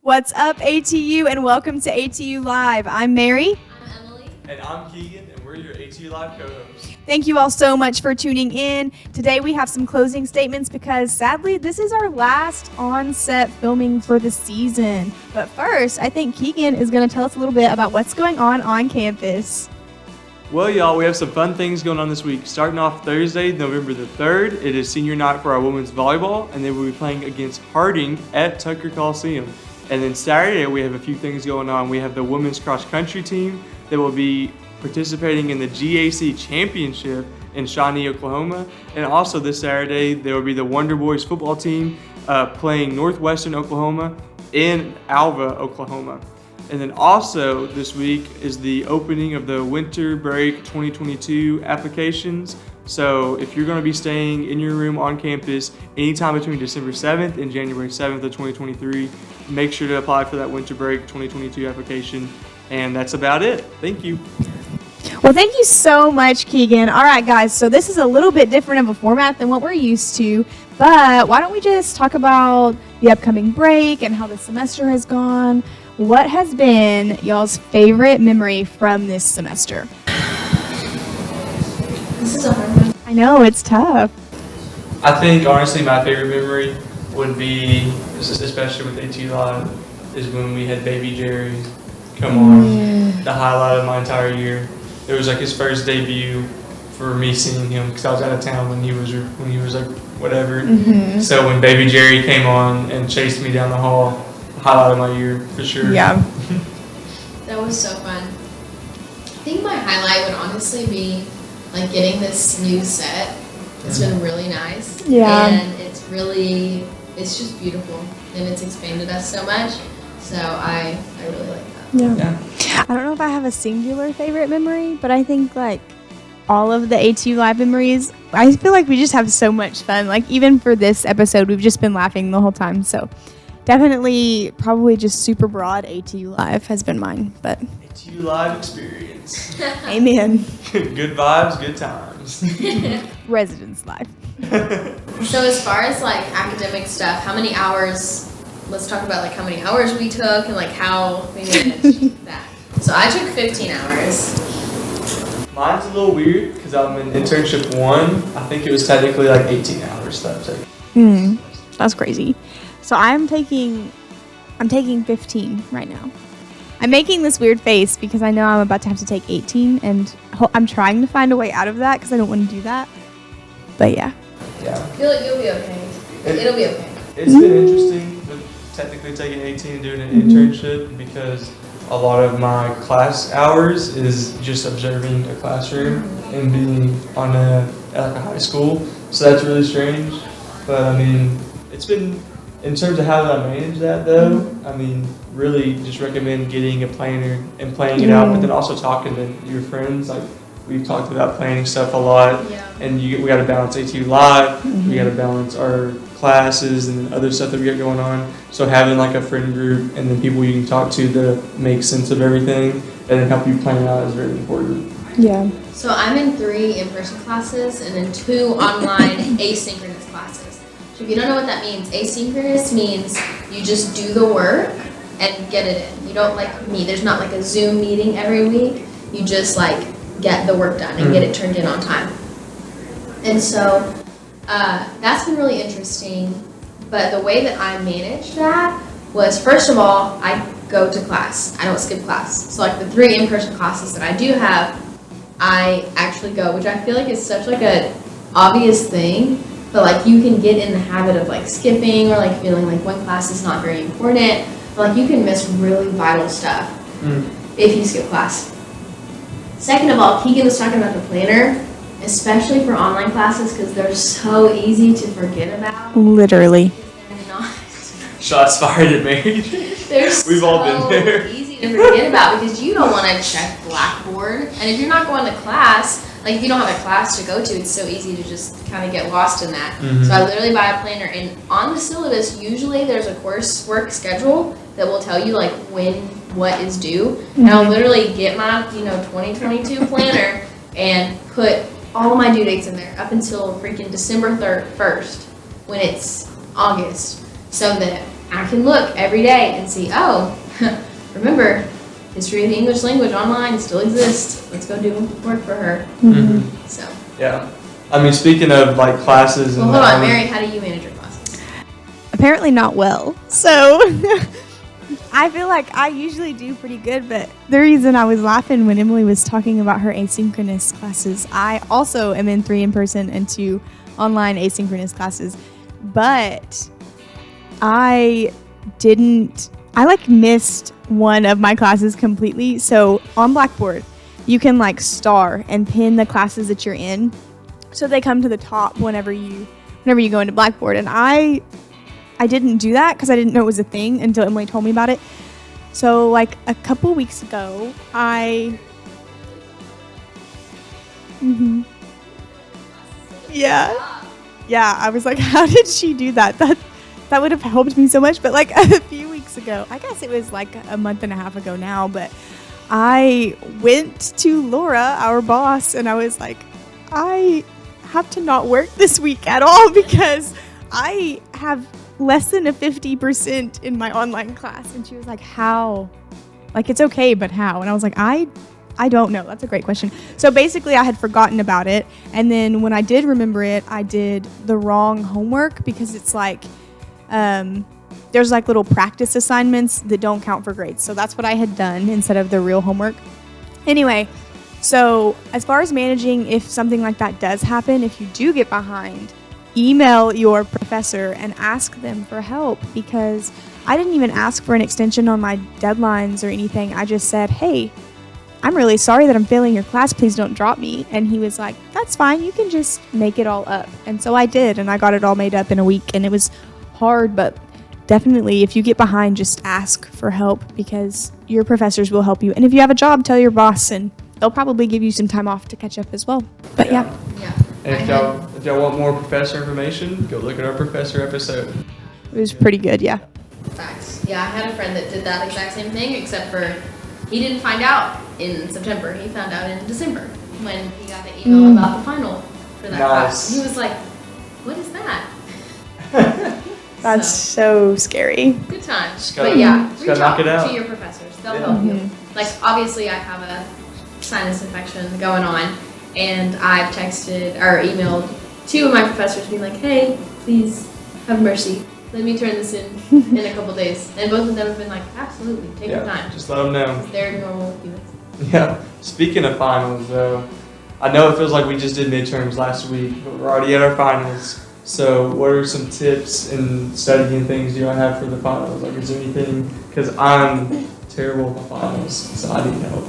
What's up, ATU, and welcome to ATU Live. I'm Mary. I'm Emily. And I'm Keegan, and we're your ATU Live co-hosts. Thank you all so much for tuning in. Today we have some closing statements because sadly this is our last on-set filming for the season. But first, I think Keegan is going to tell us a little bit about what's going on campus. Well, y'all, we have some fun things going on this week. Starting off Thursday, November the 3rd, it is senior night for our women's volleyball, and they will be playing against Harding at Tucker Coliseum. And then Saturday, we have a few things going on. We have the women's cross-country team that will be participating in the GAC Championship in Shawnee, Oklahoma. And also this Saturday, there will be the Wonder Boys football team playing Northwestern Oklahoma in Alva, Oklahoma. And then also this week is the opening of the winter break 2022 applications. So if you're going to be staying in your room on campus anytime between December 7th and January 7th of 2023, make sure to apply for that winter break 2022 application. And that's about it. Thank you. Well, thank you so much, Keegan. All right, guys, so this is a little bit different of a format than what we're used to, but why don't we just talk about the upcoming break and how the semester has gone? What has been y'all's favorite memory from this semester? This is a hard one. I know, it's tough. I think, honestly, my favorite memory would be, especially with ATU Live, is when we had Baby Jerry come on. The highlight of my entire year. It was like his first debut for me seeing him because I was out of town when he was like whatever. Mm-hmm. So when Baby Jerry came on and chased me down the hall, highlight of my year for sure. Yeah. That was so fun. I think my highlight would honestly be like getting this new set. It's been really nice. Yeah. And it's just beautiful. And it's expanded us so much. So I really like that. Yeah. I don't know if I have a singular favorite memory, but I think like all of the ATU Live memories, I feel like we just have so much fun. Like even for this episode, we've just been laughing the whole time. So definitely probably just super broad ATU Live has been mine, but ATU Live experience. amen. Good vibes, good times. Residence Live. So as far as like academic stuff, how many hours, let's talk about like how many hours we took and like how we managed that. So I took 15 hours. Mine's a little weird because I'm in internship 1. I think it was technically like 18 hours that I've taken. That's crazy. So I'm taking 15 right now. I'm making this weird face because I know I'm about to have to take 18, and I'm trying to find a way out of that because I don't want to do that. But yeah. Yeah. I feel like you'll be okay. It'll be okay. It's been interesting with technically taking 18 and doing an internship because a lot of my class hours is just observing a classroom and being on at like a high school. So that's really strange. But I mean, it's been, in terms of how I manage that though, I mean, really just recommend getting a planner and planning it out, but then also talking to your friends. Like we've talked about planning stuff a lot, Yeah. and we got to balance ATU Live, we got to balance our classes and other stuff that we got going on. So having like a friend group and then people you can talk to that make sense of everything and then help you plan it out is very important. Yeah. So I'm in 3 in-person classes and then 2 online asynchronous classes. So if you don't know what that means, asynchronous means you just do the work and get it in. You don't like me. There's not like a Zoom meeting every week. You just like get the work done and get it turned in on time. And so that's been really interesting. But the way that I managed that was, first of all, I go to class. I don't skip class. So like the 3 in-person classes that I do have, I actually go, which I feel like is such like a obvious thing, but like you can get in the habit of like skipping or like feeling like one class is not very important, but like you can miss really vital stuff if you skip class. Second of all, Keegan was talking about the planner, especially for online classes because they're so easy to forget about. Literally. They're not. Shots fired at me. They're We've all been there. easy to forget about because you don't want to check Blackboard. And if you're not going to class, like if you don't have a class to go to, it's so easy to just kind of get lost in that. So I literally buy a planner, and on the syllabus, usually there's a coursework schedule that will tell you like when what is due. And I'll literally get my 2022 planner and put all of my due dates in there up until freaking December 1st when it's August, so that I can look every day and see, oh, remember, History of the English Language online still exists. Let's go do work for her. Mm-hmm. So. Yeah. I mean, speaking of like classes and Well, hold on, Mary, how do you manage your classes? Apparently not well. So I feel like I usually do pretty good, but the reason I was laughing when Emily was talking about her asynchronous classes, I also am in 3 in-person and 2 online asynchronous classes, but I missed one of my classes completely. So on Blackboard, you can like star and pin the classes that you're in, so they come to the top whenever you go into Blackboard. And I didn't do that because I didn't know it was a thing until Emily told me about it. So like a couple weeks ago, yeah, I was like, how did she do that? That would have helped me so much. But like a few weeks ago, I guess it was like a month and a half ago now, but I went to Laura, our boss, and I was like, I have to not work this week at all because I have less than a 50% in my online class. And she was like, how? Like, it's okay, but how? And I was like, I don't know. That's a great question. So basically I had forgotten about it. And then when I did remember it, I did the wrong homework because it's like, there's like little practice assignments that don't count for grades. So that's what I had done instead of the real homework. Anyway, so as far as managing, if something like that does happen, if you do get behind, email your professor and ask them for help, because I didn't even ask for an extension on my deadlines or anything. I just said, hey, I'm really sorry that I'm failing your class. Please don't drop me. And he was like, that's fine. You can just make it all up. And so I did, and I got it all made up in a week. And it was hard, but definitely if you get behind, just ask for help because your professors will help you. And if you have a job, tell your boss and they'll probably give you some time off to catch up as well. But yeah. And if y'all want more professor information, go look at our professor episode. It was pretty good, yeah. Facts. Yeah, I had a friend that did that exact same thing, except for he didn't find out in September. He found out in December when he got the email about the final for that class. He was like, what is that? That's so scary. Good times. But yeah, reach out to your professors. They'll help you. Mm-hmm. Like, obviously, I have a sinus infection going on, and I've texted or emailed 2 of my professors being like, hey, please have mercy. Let me turn this in a couple days. And both of them have been like, absolutely, take your time. Just let them know. They're normal humans. Yeah. Speaking of finals, though, I know it feels like we just did midterms last week, but we're already at our finals. So what are some tips in studying things do I have for the finals? Like, is there anything? Because I'm terrible at my finals, so I need help.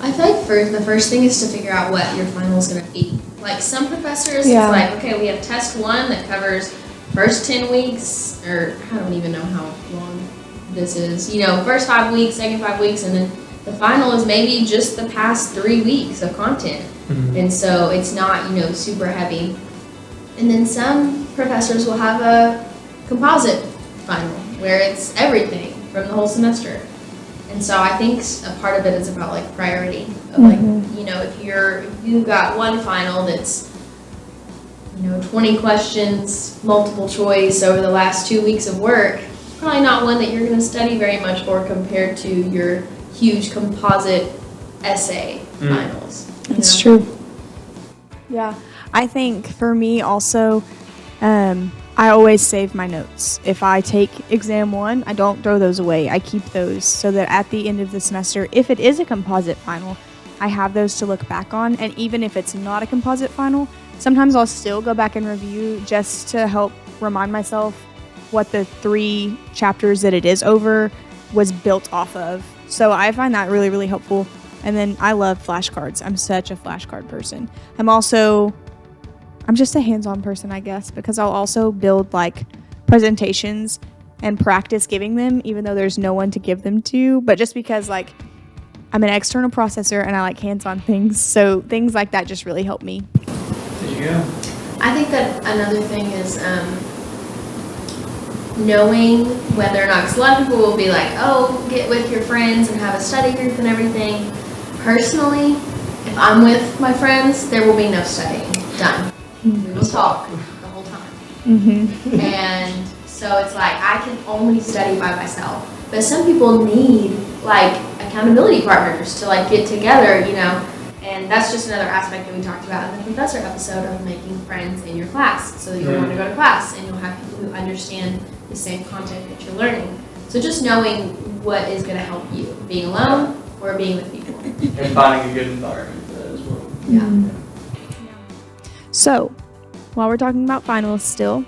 I feel like the first thing is to figure out what your final is going to be. Like, some professors, it's like, okay, we have test 1 that covers first 10 weeks, or I don't even know how long this is. You know, first 5 weeks, second 5 weeks, and then the final is maybe just the past 3 weeks of content. Mm-hmm. And so it's not, super heavy. And then some professors will have a composite final where it's everything from the whole semester. And so I think a part of it is about like priority. Of like, if you've got one final that's 20 questions, multiple choice over the last 2 weeks of work, probably not one that you're going to study very much for compared to your huge composite essay finals. That's true. Yeah. I think for me also, I always save my notes. If I take exam 1, I don't throw those away. I keep those so that at the end of the semester, if it is a composite final, I have those to look back on. And even if it's not a composite final, sometimes I'll still go back and review just to help remind myself what the 3 chapters that it is over was built off of. So I find that really, really helpful. And then I love flashcards. I'm such a flashcard person. I'm just a hands-on person, I guess, because I'll also build like presentations and practice giving them, even though there's no one to give them to. But just because like I'm an external processor and I like hands-on things, so things like that just really help me. There you go. I think that another thing is knowing whether or not, because a lot of people will be like, oh, get with your friends and have a study group and everything. Personally, if I'm with my friends, there will be no studying done. We will talk the whole time. Mm-hmm. And So it's like I can only study by myself. But some people need like accountability partners to like get together, you know. And that's just another aspect that we talked about in the professor episode of making friends in your class. So that you'll want to go to class and you'll have people who understand the same content that you're learning. So just knowing what is going to help you, being alone or being with people. And finding a good environment for that as well. Yeah. So, while we're talking about finals still,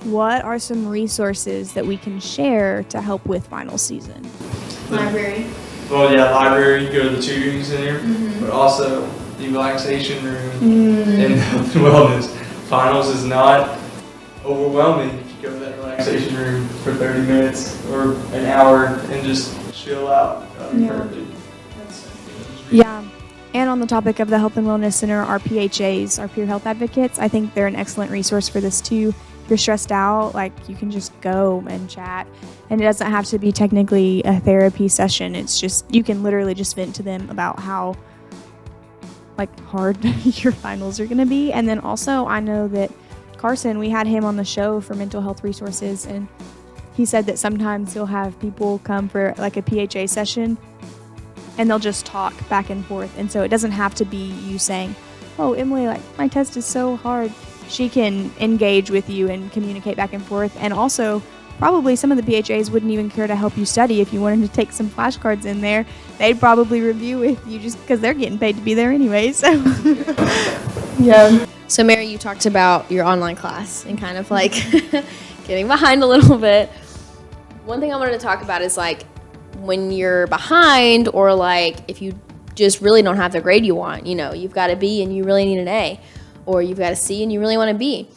what are some resources that we can share to help with final season? Library. Well, yeah, library, you go to the tutoring center, but also the relaxation room and health and wellness. Finals is not overwhelming if you go to that relaxation room for 30 minutes or an hour and just chill out. Yeah. Yeah. And on the topic of the Health and Wellness Center, our PHAs, our peer health advocates, I think they're an excellent resource for this too. If you're stressed out, like you can just go and chat. And it doesn't have to be technically a therapy session. It's just, you can literally just vent to them about how like hard your finals are going to be. And then also I know that Carson, we had him on the show for mental health resources, and he said that sometimes he'll have people come for like a PHA session and they'll just talk back and forth. And so it doesn't have to be you saying, oh, Emily, like my test is so hard. She can engage with you and communicate back and forth. And also probably some of the PHAs wouldn't even care to help you study. If you wanted to take some flashcards in there, they'd probably review with you just because they're getting paid to be there anyway. So yeah. So Mary, you talked about your online class and kind of like getting behind a little bit. One thing I wanted to talk about is like when you're behind, or like if you just really don't have the grade you want, you know, you've got a B and you really need an A, or you've got a C and you really want a B,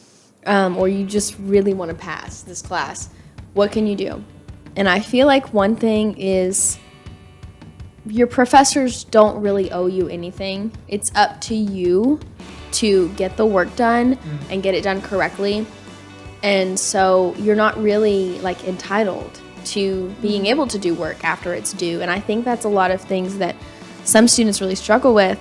or you just really want to pass this class. What can you do? And I feel like one thing is your professors don't really owe you anything. It's up to you to get the work done and get it done correctly. And so you're not really like entitled to being able to do work after it's due. And I think that's a lot of things that some students really struggle with,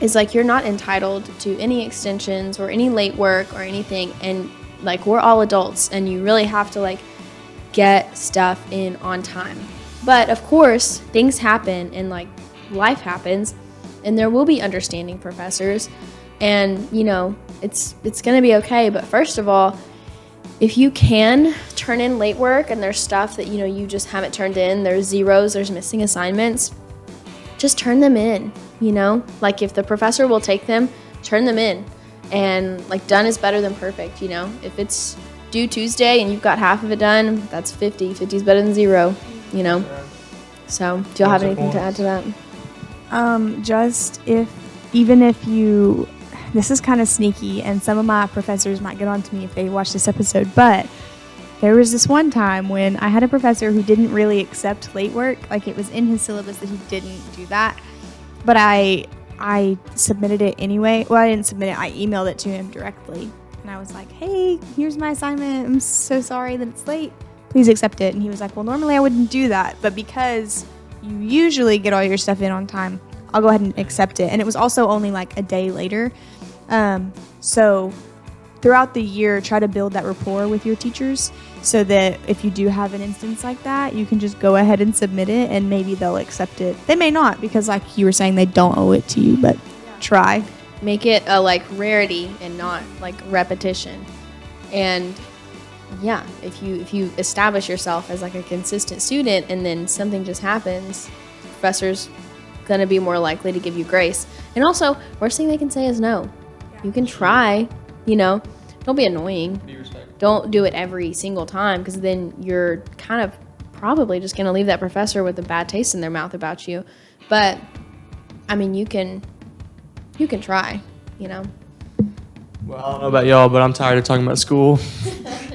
is like you're not entitled to any extensions or any late work or anything. And like we're all adults and you really have to like get stuff in on time. But of course, things happen and like life happens, and there will be understanding professors, and you know, it's going to be okay. But first of all, if you can turn in late work and there's stuff that, you know, you just haven't turned in, there's zeros, there's missing assignments, just turn them in, you know? Like if the professor will take them, turn them in. And like done is better than perfect, you know? If it's due Tuesday and you've got half of it done, that's 50. 50 is better than 0, you know? So do y'all have anything to add to that? Just even if you, this is kind of sneaky, and some of my professors might get on to me if they watch this episode, but there was this one time when I had a professor who didn't really accept late work. Like it was in his syllabus that he didn't do that, but I submitted it anyway. Well, I didn't submit it, I emailed it to him directly, and I was like, hey, here's my assignment, I'm so sorry that it's late, please accept it. And he was like, well, normally I wouldn't do that, but because you usually get all your stuff in on time, I'll go ahead and accept it. And it was also only like a day later. So throughout the year, try to build that rapport with your teachers so that if you do have an instance like that, you can just go ahead and submit it and maybe they'll accept it. They may not, because like you were saying, they don't owe it to you, but try. Make it a like rarity and not like repetition. And yeah, if you establish yourself as like a consistent student and then something just happens, professor's gonna be more likely to give you grace. And also, worst thing they can say is no. You can try, you know, don't be annoying. Be respectful. Don't do it every single time, because then you're kind of probably just gonna leave that professor with a bad taste in their mouth about you. But I mean, you can try, you know. Well, I don't know about y'all, but I'm tired of talking about school.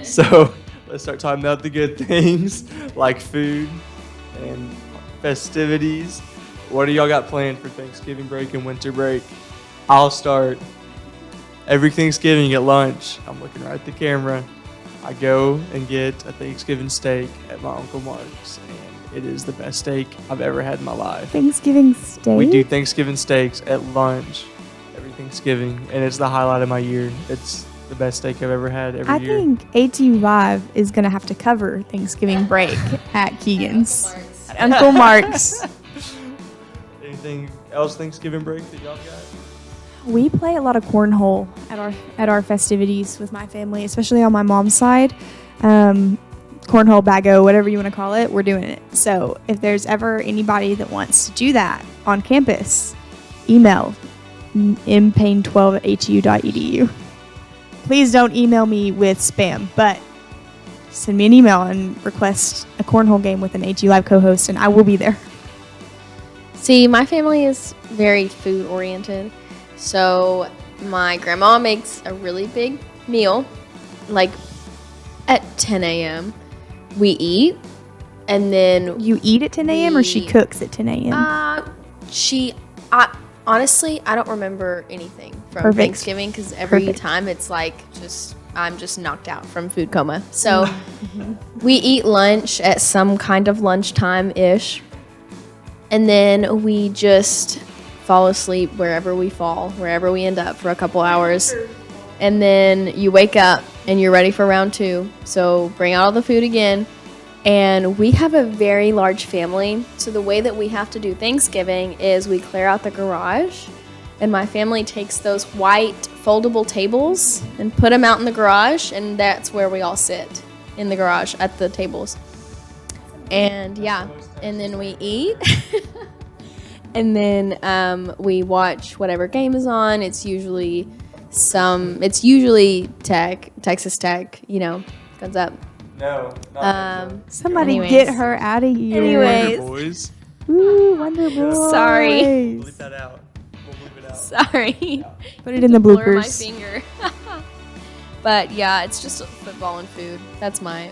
So let's start talking about the good things like food and festivities. What do y'all got planned for Thanksgiving break and winter break? I'll start. Every Thanksgiving at lunch, I'm looking right at the camera, I go and get a Thanksgiving steak at my Uncle Mark's, and it is the best steak I've ever had in my life. Thanksgiving steak? We do Thanksgiving steaks at lunch every Thanksgiving, and it's the highlight of my year. It's the best steak I've ever had every I year. think ATU Live is going to have to cover Thanksgiving break at Keegan's. Marks. At Uncle Mark's. Anything else Thanksgiving break that y'all got? We play a lot of cornhole at our festivities with my family, especially on my mom's side. Cornhole, bago, whatever you want to call it, we're doing it. So if there's ever anybody that wants to do that on campus, email mpayne12@atu.edu. Please don't email me with spam, but send me an email and request a cornhole game with an ATU Live co-host, and I will be there. See, my family is very food oriented. So my grandma makes a really big meal, like at 10 a.m. We eat, and then You eat at 10 a.m. or she We- cooks at 10 a.m.? honestly, I don't remember anything from Perfect. Thanksgiving because every Perfect. time it's like I'm just knocked out from food coma. So we eat lunch at some kind of lunchtime-ish, and then we just fall asleep wherever we end up for a couple hours. And then you wake up and you're ready for round 2. So bring out all the food again. And we have a very large family. So the way that we have to do Thanksgiving is we clear out the garage. And my family takes those white foldable tables and put them out in the garage. And that's where we all sit, in the garage at the tables. And yeah, and then we eat. And then we watch whatever game is on. It's usually Texas Tech, comes up. No. Not Somebody anyways. get her out of here. Anyways. Boys. Ooh, Wonder Boys. Sorry. Bleep that out. We'll bleep it out. Sorry. Put it in the Blur my bloopers. finger. But yeah, it's just football and food. That's my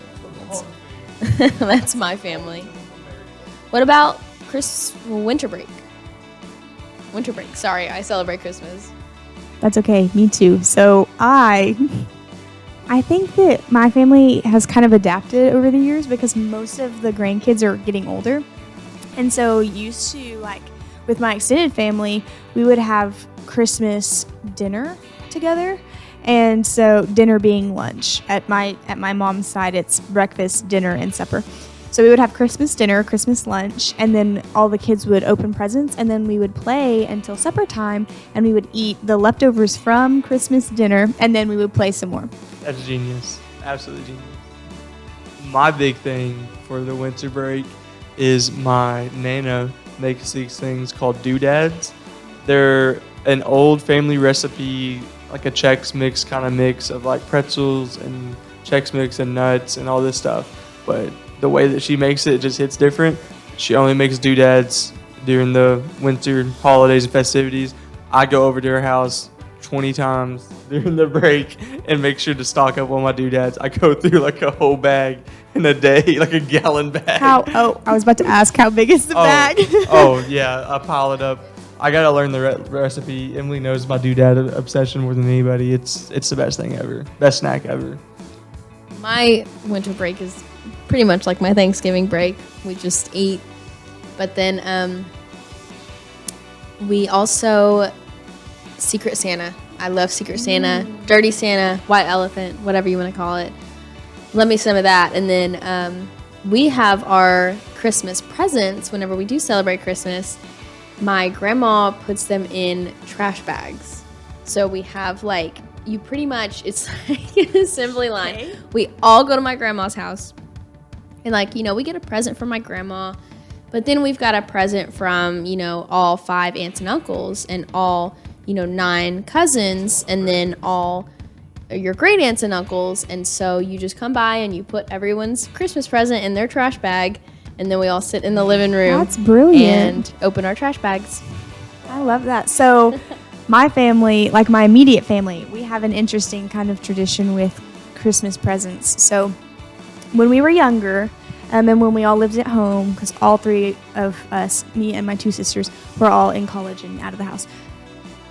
that's my family. What about winter break? Winter break. Sorry, I celebrate Christmas. That's okay. Me too. So I think that my family has kind of adapted over the years because most of the grandkids are getting older. And so used to, like, with my extended family, we would have Christmas dinner together. And so dinner being lunch. At my mom's side, it's breakfast, dinner, and supper. So we would have Christmas dinner, Christmas lunch, and then all the kids would open presents, and then we would play until supper time, and we would eat the leftovers from Christmas dinner, and then we would play some more. That's genius. Absolutely genius. My big thing for the winter break is my Nana makes these things called doodads. They're an old family recipe, like a Chex Mix kind of mix of like pretzels and Chex Mix and nuts and all this stuff. But the way that she makes it just hits different. She only makes doodads during the winter holidays and festivities. I go over to her house 20 times during the break and make sure to stock up on my doodads. I go through like a whole bag in a day, like a gallon bag. I was about to ask, how big is the bag? Oh, yeah, I pile it up. I gotta learn the recipe. Emily knows my doodad obsession more than anybody. It's the best thing ever, best snack ever. My winter break is pretty much like my Thanksgiving break. We just eat. But then we also Secret Santa. I love Secret Santa, Dirty Santa, White Elephant, whatever you want to call it. Love me some of that. And then we have our Christmas presents whenever we do celebrate Christmas. My grandma puts them in trash bags. So we have like, you pretty much, it's like an assembly line. Okay. We all go to my grandma's house. And like, we get a present from my grandma. But then we've got a present from, all 5 aunts and uncles and all, 9 cousins and then all your great aunts and uncles. And so you just come by and you put everyone's Christmas present in their trash bag. And then we all sit in the living room. That's brilliant. And open our trash bags. I love that. So my family, like my immediate family, we have an interesting kind of tradition with Christmas presents. So when we were younger, and when we all lived at home, because all 3 of us, me and my 2 sisters, were all in college and out of the house.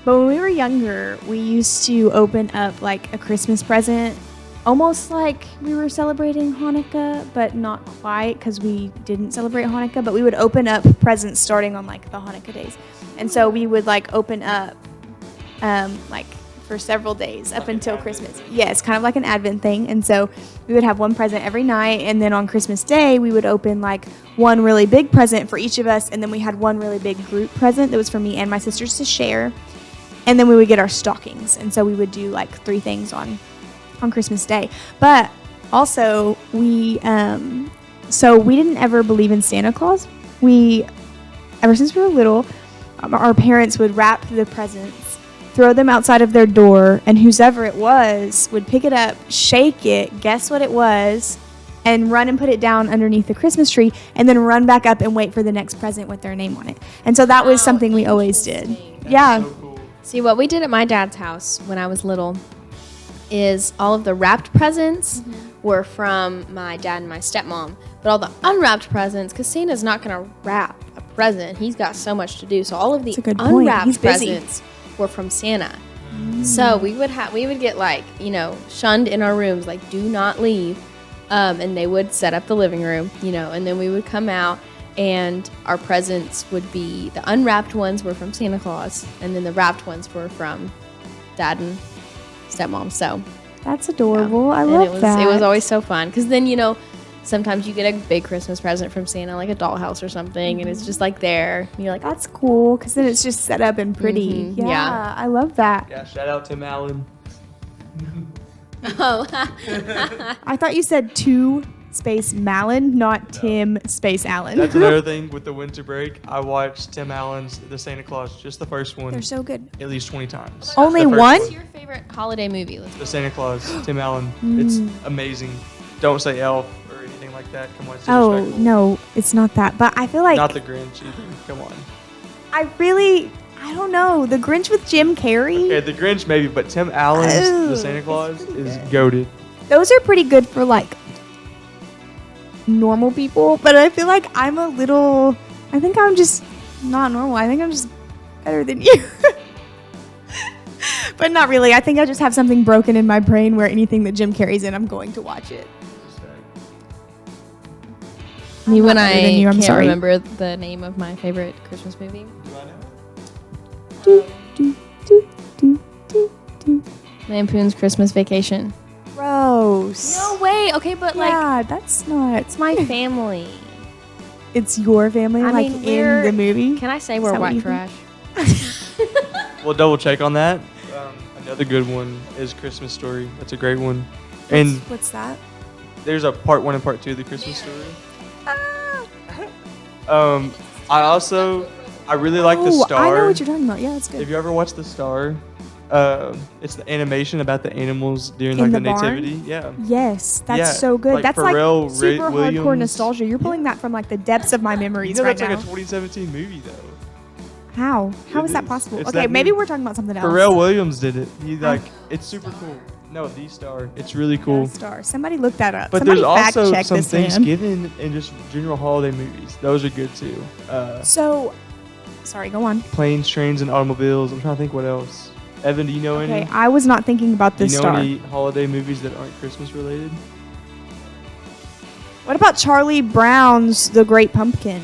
But when we were younger, we used to open up like a Christmas present, almost like we were celebrating Hanukkah, but not quite because we didn't celebrate Hanukkah. But we would open up presents starting on like the Hanukkah days. And so we would like open up like for several days up Like an until Advent Christmas. thing? Yes, kind of like an Advent thing. And so we would have one present every night, and then on Christmas Day we would open like one really big present for each of us, and then we had one really big group present that was for me and my sisters to share. And then we would get our stockings, and so we would do like 3 things on Christmas Day. But also we so we didn't ever believe in Santa Claus. Ever since we were little, our parents would wrap the presents, throw them outside of their door, and whoever it was would pick it up, shake it, guess what it was, and run and put it down underneath the Christmas tree, and then run back up and wait for the next present with their name on it. And so that was Wow, something we always did. interesting. Yeah. So cool. See, what we did at my dad's house when I was little is all of the wrapped presents were from my dad and my stepmom, but all the unwrapped presents, because Santa's not going to wrap a present. He's got so much to do. So all of the That's a good point. He's unwrapped busy. presents were from Santa. So we would get like, shunned in our rooms, like do not leave. And they would set up the living room, and then we would come out, and our presents would be, the unwrapped ones were from Santa Claus, and then the wrapped ones were from Dad and Stepmom. So That's adorable. I and love that. it was always so fun, because then sometimes you get a big Christmas present from Santa, like a dollhouse or something, and it's just like there. And you're like, That's cool because then it's just set up and pretty. Mhm, Yeah, yeah. I love that. Yeah, shout out Tim Allen. oh, I thought you said two space Malin, not Tim space Allen. That's another thing with the winter break. I watched Tim Allen's The Santa Claus, just the first one, They're so good. at least 20 times. Only The first one? what's your favorite holiday movie? The Santa Claus, Tim Allen. It's amazing. Don't say Elf or anything like that. Come on, it's Oh, disrespectful. no, it's not that. But I feel like Not the Grinch either. Come on. I don't know. The Grinch with Jim Carrey, Okay, the Grinch maybe, but Tim Allen's The Oh, Santa it's Claus pretty is good. goated. those are pretty good for like normal people. But I feel like I think I'm just not normal. I think I'm just better than you. But not really. I think I just have something broken in my brain where anything that Jim Carrey's in, I'm going to watch it. Me I'm when not better I than you, I'm can't sorry. remember the name of my favorite Christmas movie. Do, do, do, do, do, do. Lampoon's Christmas Vacation. Gross. No way. Okay, but like Yeah, that's not. it's my family. It's your family, I like mean, in we're- the movie. Can I say Is we're that what white you trash? We'll double check on that. Another good one is Christmas Story. That's a great one. And What's that? there's a part 1 and part 2 of the Christmas Story. Ah. I really like The Oh, Star. I know what you're talking about. Yeah, that's Have good. you ever watched The Star? It's the animation about the animals during In like the, the barn? nativity. Yeah. Yes, that's Yeah, so good. like That's Pharrell like super hardcore Williams. nostalgia. You're pulling that from like the depths of my memories You know right that's now. like a 2017 movie though. How? How It is that is. possible? It's Okay, that maybe movie. we're talking about something else. Pharrell Williams did it. It's super cool. No, The Star. It's really cool. Star. Somebody look that up. But Somebody there's fact also check some this man. Thanksgiving and just general holiday movies. Those are good too. So, sorry, go on. Planes, Trains, and Automobiles. I'm trying to think what else. Evan, do you know Okay, any? I was not thinking about Do this you know star. any holiday movies that aren't Christmas related? What about Charlie Brown's The Great Pumpkin?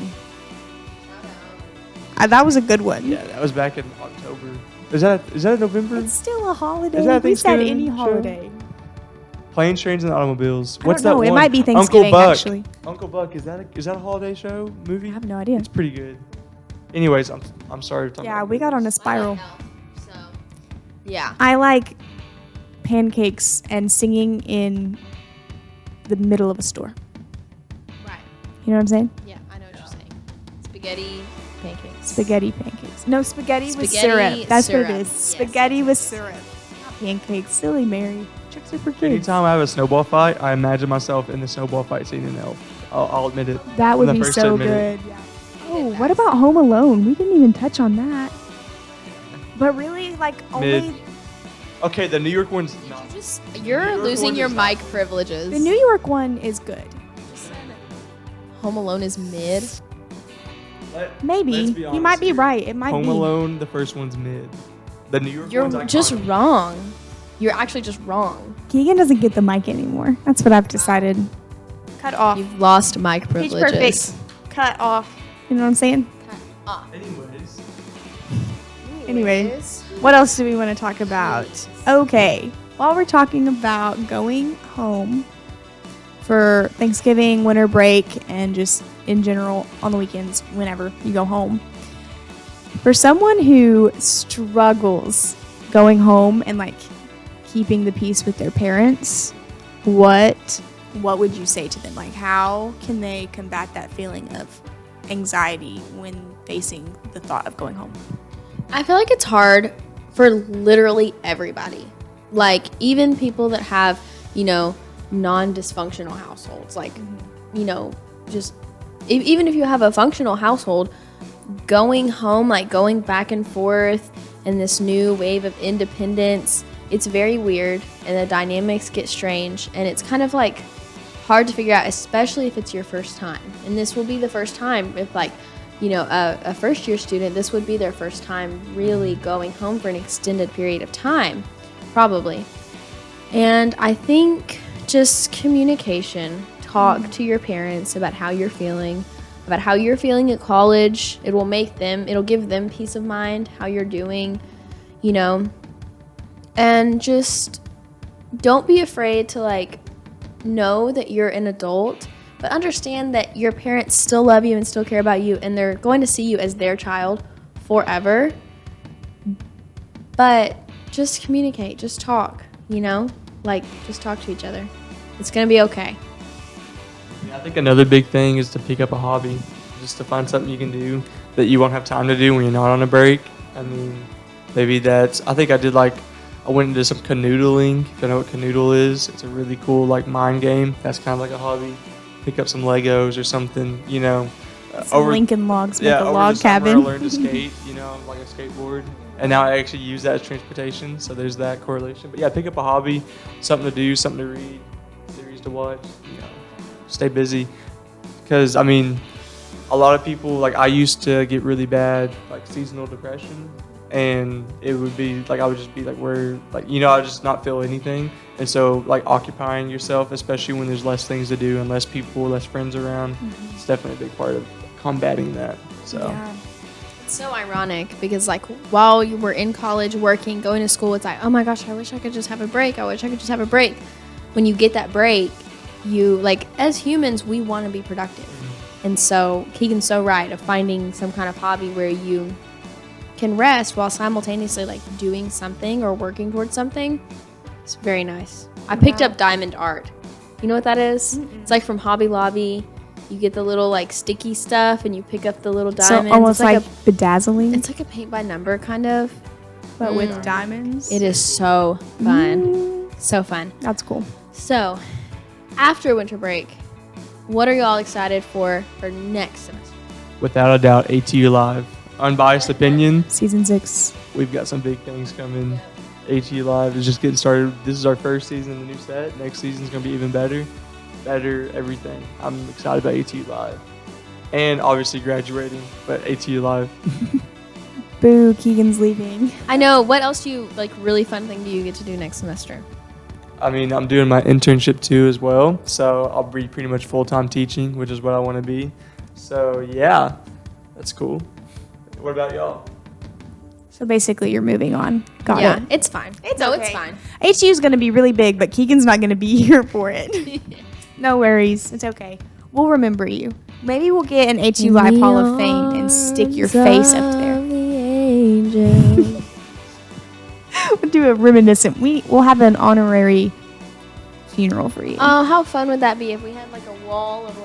That was a good one. Yeah, that was back in October. Is that in November? It's still a holiday. Is that a We said Thanksgiving any show? holiday. Planes, Trains, and Automobiles. I What's don't know. that It one? might be Thanksgiving, Uncle Buck. actually. Uncle Buck. Is that a holiday show movie? I have no idea. It's pretty good. Anyways, I'm sorry to talk Yeah, about we got on a movies. spiral. So, yeah. I like pancakes and singing in the middle of a store. Right. You know what I'm saying? Yeah, I know what you're saying. Spaghetti pancakes. Spaghetti pancakes. No, spaghetti with Spaghetti syrup. That's what syrup. it is. Yes. Spaghetti with syrup. Not pancakes. Silly Mary. Tricks are for kids. Anytime I have a snowball fight, I imagine myself in the snowball fight scene in Elf. I'll admit it. That I'm would the be first to so admit it. good. Yeah. Oh, what about Home Alone? We didn't even touch on that. But really, like, Mid. only Okay, the New York one's not. You're New York losing one your is not- mic privileges. the New York one is good. Home Alone is mid. Maybe. Let's be You honest might be here. right. It might Home be. Alone, the first one's mid. The New York You're one's just iconic. wrong. You're actually just wrong. Keegan doesn't get the mic anymore. That's what I've decided. Cut off. You've lost mic Pitch privileges. perfect. Cut off. You know what I'm saying? Anyways, Anyways, what else do we want to talk about? Okay, while we're talking about going home for Thanksgiving, winter break, and just in general on the weekends, whenever you go home. For someone who struggles going home and like keeping the peace with their parents, what would you say to them? Like, how can they combat that feeling of anxiety when facing the thought of going home? I feel like it's hard for literally everybody. Like, even people that have, non-dysfunctional households. Like, just even if you have a functional household, going home, like going back and forth in this new wave of independence, it's very weird and the dynamics get strange. And it's kind of like hard to figure out, especially if it's your first time. And this will be the first time if like, a first year student, this would be their first time really going home for an extended period of time, probably. And I think just communication, talk to your parents about how you're feeling at college. It'll give them peace of mind, how you're doing, and just don't be afraid to like know that you're an adult, but understand that your parents still love you and still care about you, and they're going to see you as their child forever. But just communicate, just talk, just talk to each other. It's going to be okay. Yeah, I think another big thing is to pick up a hobby, just to find something you can do that you won't have time to do when you're not on a break. I mean, maybe I went into some canoodling, if you know what canoodle is. It's a really cool, mind game. That's kind of like a hobby. Pick up some Legos or something, Some Lincoln Logs, make a over log the summer cabin. I learned to skate, like a skateboard. And now I actually use that as transportation, so there's that correlation. But yeah, pick up a hobby, something to do, something to read, series to watch, stay busy. Because, a lot of people, I used to get really bad, seasonal depression. And it would be, I would just be, I just not feel anything. And so, occupying yourself, especially when there's less things to do and less people, less friends around, it's definitely a big part of combating that. So. Yeah. It's so ironic because while you were in college working, going to school, it's like, oh my gosh, I wish I could just have a break. When you get that break, you as humans, we want to be productive. And so Keegan's so right of finding some kind of hobby where you can rest while simultaneously doing something or working towards something. It's very nice. I picked up diamond art. You know what that is? Mm-mm. It's from Hobby Lobby. You get the little sticky stuff and you pick up the little diamonds. So almost like bedazzling. It's like a paint by number kind of. But with diamonds. It is so fun. So fun. That's cool. So, after winter break, what are y'all excited for next semester? Without a doubt, ATU Live. Unbiased opinion. Season 6. We've got some big things coming. ATU Live is just getting started. This is our first season in the new set. Next season's going to be even better. Better everything. I'm excited about ATU Live. And obviously graduating, but ATU Live. Boo, Keegan's leaving. I know. What else do you, really fun thing do you get to do next semester? I'm doing my internship too as well. So I'll be pretty much full-time teaching, which is what I want to be. So yeah, that's cool. What about y'all? So basically, you're moving on. Got Yeah, it. it's fine. It's fine. HU is going to be really big, but Keegan's not going to be here for it. No worries. It's okay. We'll remember you. Maybe we'll get an HU Live Hall of Fame and stick your face up there. We'll do a reminiscent. We'll have an honorary funeral for you. Oh, how fun would that be if we had a wall of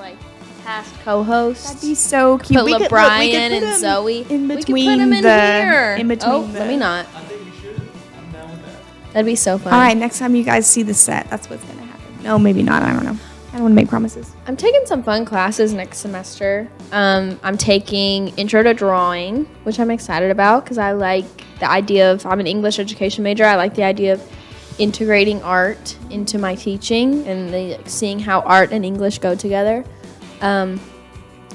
past co-hosts? That'd be so cute. Put LeBrian and Zoe in we between could put them in here. In between. Oh, let me not. I think we should. I'm down with that. That'd be so fun. All right, next time you guys see the set, that's what's gonna happen. No, maybe not. I don't know. I don't want to make promises. I'm taking some fun classes next semester. I'm taking Intro to Drawing, which I'm excited about because I like the idea of, I'm an English education major. I like the idea of integrating art into my teaching and seeing how art and English go together. And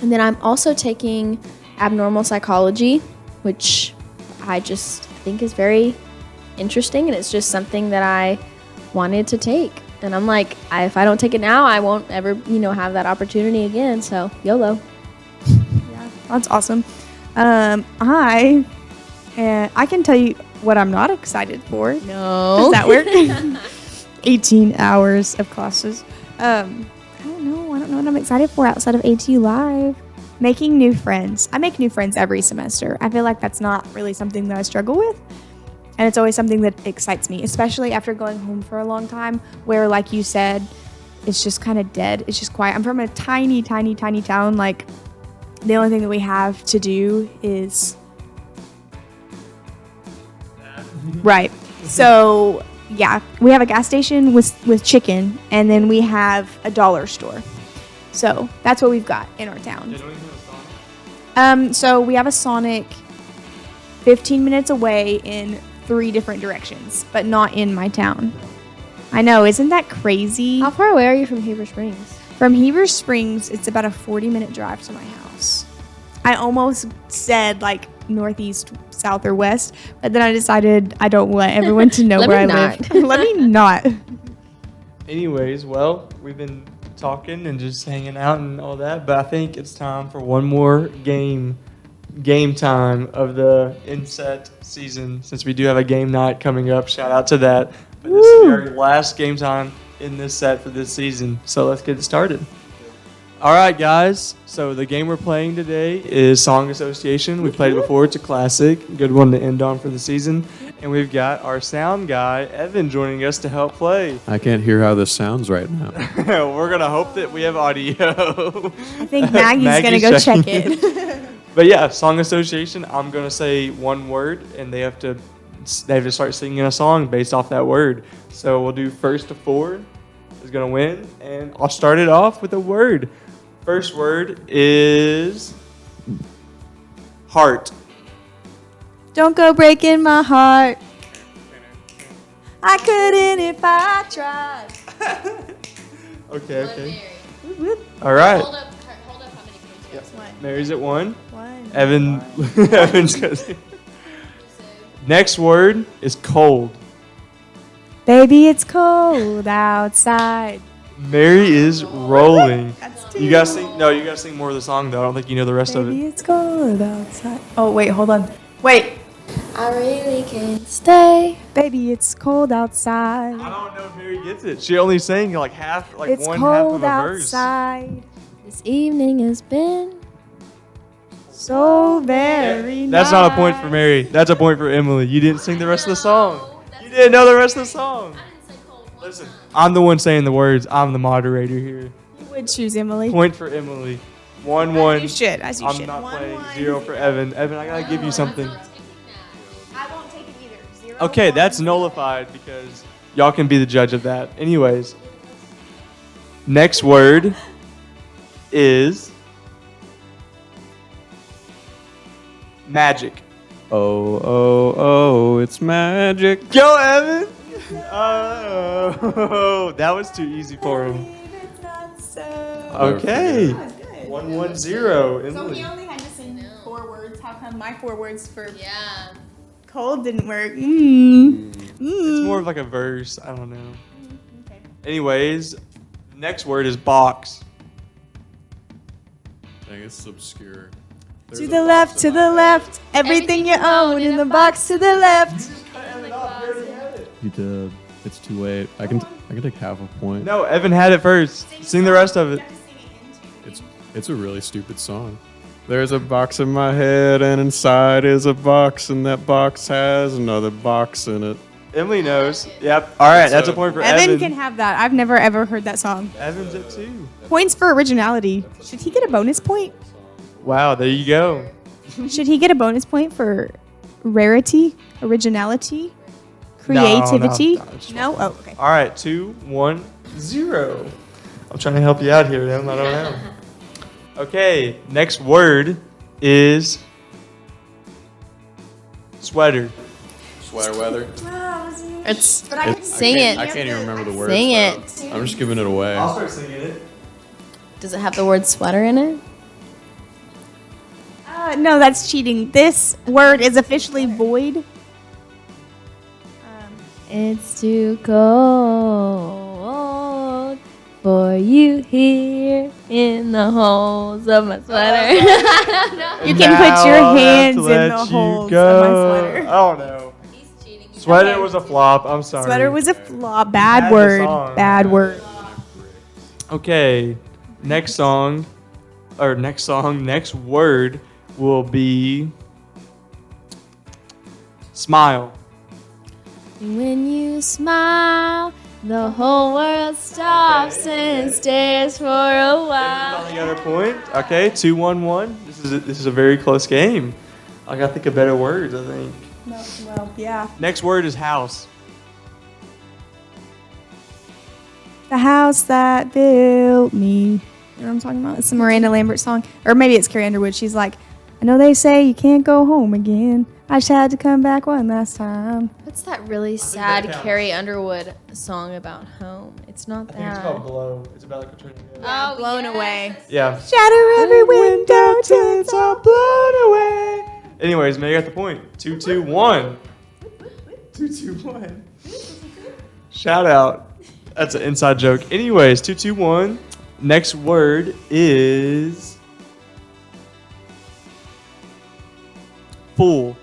then I'm also taking Abnormal Psychology, which I just think is very interesting, and it's just something that I wanted to take. And I'm like, if I don't take it now, I won't ever, have that opportunity again. So YOLO. Yeah, that's awesome. I And I can tell you what I'm not excited for. No. Does that work? 18 hours of classes. I don't know. I don't know what I'm excited for outside of ATU Live. Making new friends. I make new friends every semester. I feel like that's not really something that I struggle with. And it's always something that excites me, especially after going home for a long time where, like you said, it's just kind of dead. It's just quiet. I'm from a tiny, tiny, tiny town. Like, the only thing that we have to do is... Right. So, yeah, we have a gas station with chicken, and then we have a dollar store. So, that's what we've got in our town. So we have a Sonic 15 minutes away in 3 different directions, but not in my town. I know, isn't that crazy? How far away are you from Heber Springs? From Heber Springs, it's about a 40-minute drive to my house. I almost said like northeast, south, or west, but then I decided I don't want everyone to know Let where me I live. not. Let me not. Anyways, well, we've been talking and just hanging out and all that, but I think it's time for one more game time of the inset season, since we do have a game night coming up. Shout out to that. But this will be our last game time in this set for this season, so let's get it started. All right, guys. So the game we're playing today is Song Association. We played it before. It's a classic. Good one to end on for the season. And we've got our sound guy, Evan, joining us to help play. I can't hear how this sounds right now. We're going to hope that we have audio. I think Maggie's going to go check it. But yeah, Song Association, I'm going to say one word, and they have to start singing a song based off that word. So we'll do first to 4 is going to win, and I'll start it off with a word. First word is heart. Don't go breaking my heart. I couldn't if I tried. Okay. All right. Hold up how many points you have. One. Mary's at 1. One. Evan. Evan's gonna say. Next word is cold. Baby, it's cold outside. Mary is rolling. That's You gotta sing. No, you gotta sing more of the song though. I don't think you know the rest of Baby, it. it's cold outside. Oh, wait, hold on. Wait. I really can't stay. Baby, it's cold outside. I don't know if Mary gets it. She only sang like half, like It's one half of cold a verse. outside. This evening has been. So very nice. That's not a point for Mary. That's a point for Emily. You didn't sing the rest of the song. You didn't know the rest of the song. I didn't say cold one Listen, time. I'm the one saying the words. I'm the moderator here. You would choose Emily. Point for Emily. 1-1. You should, as you I'm should. not 1-1. playing 0 for Evan. Evan, I gotta give you something. I'm not taking that. I won't take it either. 0, Okay, 1. that's nullified because y'all can be the judge of that. Anyways, next word is magic. Oh, it's magic. Go, Evan! Oh, that was too easy for him. It's not so. Okay. That was good. 1-1-0. So Emily. he only had to sing 4 words. How come my 4 words for Yeah. cold didn't work? It's more of like a verse. I don't know. Okay. Anyways, next word is box. Dang, it's obscure. To the left, to the left. Everything you own in the box to the left. You did. It's too late. I can take half a point. No, Evan had it first. Sing the rest of it. It's a really stupid song. There's a box in my head, and inside is a box, and that box has another box in it. Emily knows. Yep. All right, that's a point for Evan Evan. can have that. I've never ever heard that song. Evan's at 2. Points for originality. Should he get a bonus point? Wow, there you go. Should he get a bonus point for rarity, originality, creativity? No, it's No? Oh, okay. All right, 2-1-0. I'm trying to help you out here, Em. I don't know. Okay, next word is sweater. Sweater weather. It's sing I it. can't even remember the words. Sing though. it. I'm just giving it away. I'll start singing it. Does it have the word sweater in it? No, that's cheating. This word is officially void. It's too cold for you here in the holes of my sweater. You can put your hands in the holes of my sweater. Oh no. He's cheating. Sweater was a flop. I'm sorry. Sweater was a flop. Add Bad the word. song. Bad word. Okay. Next word will be smile. When you smile, the whole world stops and stares for a while. On the other point. Okay, 2-1-1. This is a very close game. I gotta think of better words, I think. No, well, yeah. Next word is house. The house that built me. You know what I'm talking about? It's a Miranda Lambert song. Or maybe it's Carrie Underwood. She's like, I know they say you can't go home again. I just had to come back one last time. What's that really sad Carrie Underwood song about home? It's not that. I think it's called Blow. It's about like a tornado. Oh, Blown yes. away. Yeah. Shatter every window till it's all blown away. Anyways, man, you got the point. 2-2-1. 2-2-1. Shout out. That's an inside joke. Anyways, 2-2-1. Next word is fool.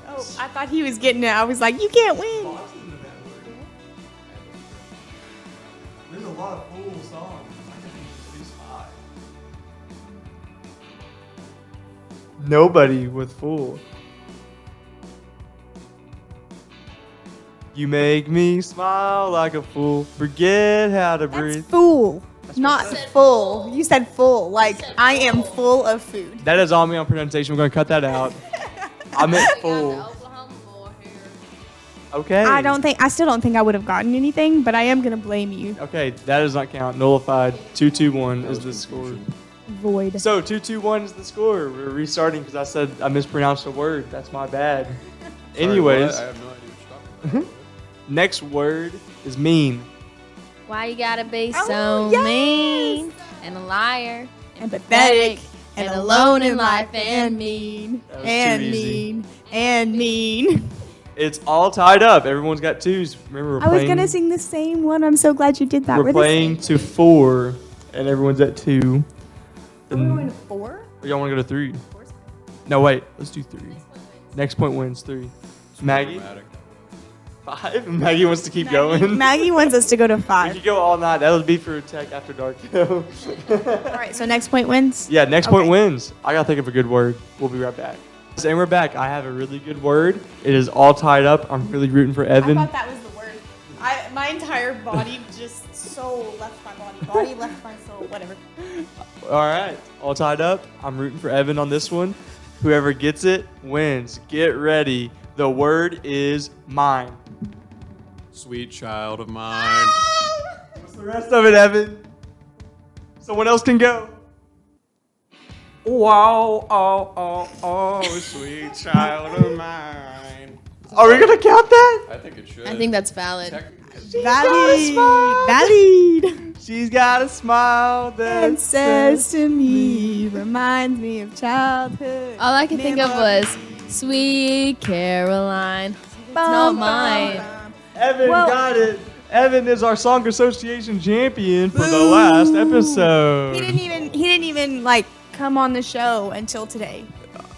Oh, I thought he was getting it. I was like, you can't win. There's a lot of fool songs. I can think of at least 5. Nobody with fool. You make me smile like a fool. Forget how to breathe. That's fool. Not said full. full. You said full. Like, said I am full. full of food. That is on me on pronunciation. We're going to cut that out. I meant We got the fool. Oklahoma boy here. Okay. I still don't think I would have gotten anything, but I am going to blame you. Okay, that does not count. Nullified. 2-2-1 is the score. Void. So 2-2-1 is the score. We're restarting because I said I mispronounced a word. That's my bad. Anyways, I have no idea what you're talking about. next word is mean. Why you gotta be Oh, so yes! mean and a liar And pathetic. and alone in life and mean. That was And too easy. mean. And mean. It's all tied up. Everyone's got twos. Remember, we're I was playing, going to sing the same one. I'm so glad you did that. we're the playing to 4, and everyone's at 2. same. Are we And- going to 4? Or y'all want to go to 3? No, wait. Let's do 3. Next point wins 3. Maggie? Dramatic. 5? Maggie wants to keep going. Maggie wants us to go to We 5. could go all night. That would be for Tech After Dark. All right, so next point wins. Yeah, next point Okay. wins. I gotta think of a good word. We'll be right back. And we're back. I have a really good word. It is all tied up. I'm really rooting for Evan. I thought that was the word. My entire body just soul left my body. Body left my soul. Whatever. All right, all tied up. I'm rooting for Evan on this one. Whoever gets it wins. Get ready. The word is mine. Sweet child of mine. What's the rest of it, Evan? Someone else can go. Wow, oh, sweet child of mine. Are we gonna count that? I think it should. I think that's valid. Technically. Valid. smile. Valid. She's got a smile that And says to me, reminds me of childhood. All I could think of was Sweet Caroline. It's not mine. Evan Well- got it. Evan is our Song Association champion for the last episode. He didn't even like come on the show until today.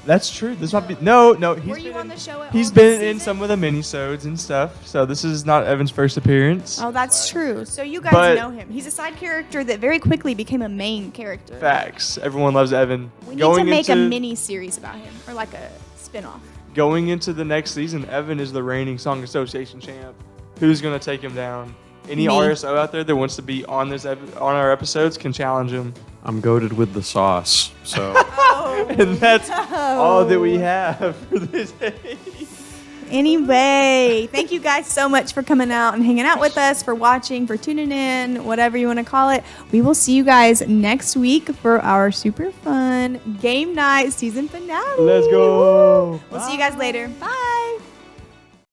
That's true. This might be no. Were He's you been on the show at He's all been this in season? some of the minisodes and stuff. So this is not Evan's first appearance. Oh, that's true. So you guys But- know him. He's a side character that very quickly became a main character. Facts. Everyone loves Evan. We need to make a mini series about him, or like a spin-off. Going into the next season, Evan is the reigning Song Association champ. Who's gonna take him down? Any Me. RSO out there that wants to be on on our episodes can challenge him. I'm goaded with the sauce. So Oh. And that's all that we have for this day. Anyway, thank you guys so much for coming out and hanging out with us, for watching, for tuning in, whatever you want to call it. We will see you guys next week for our super fun game night season finale. Let's go. We'll see you guys later. Bye.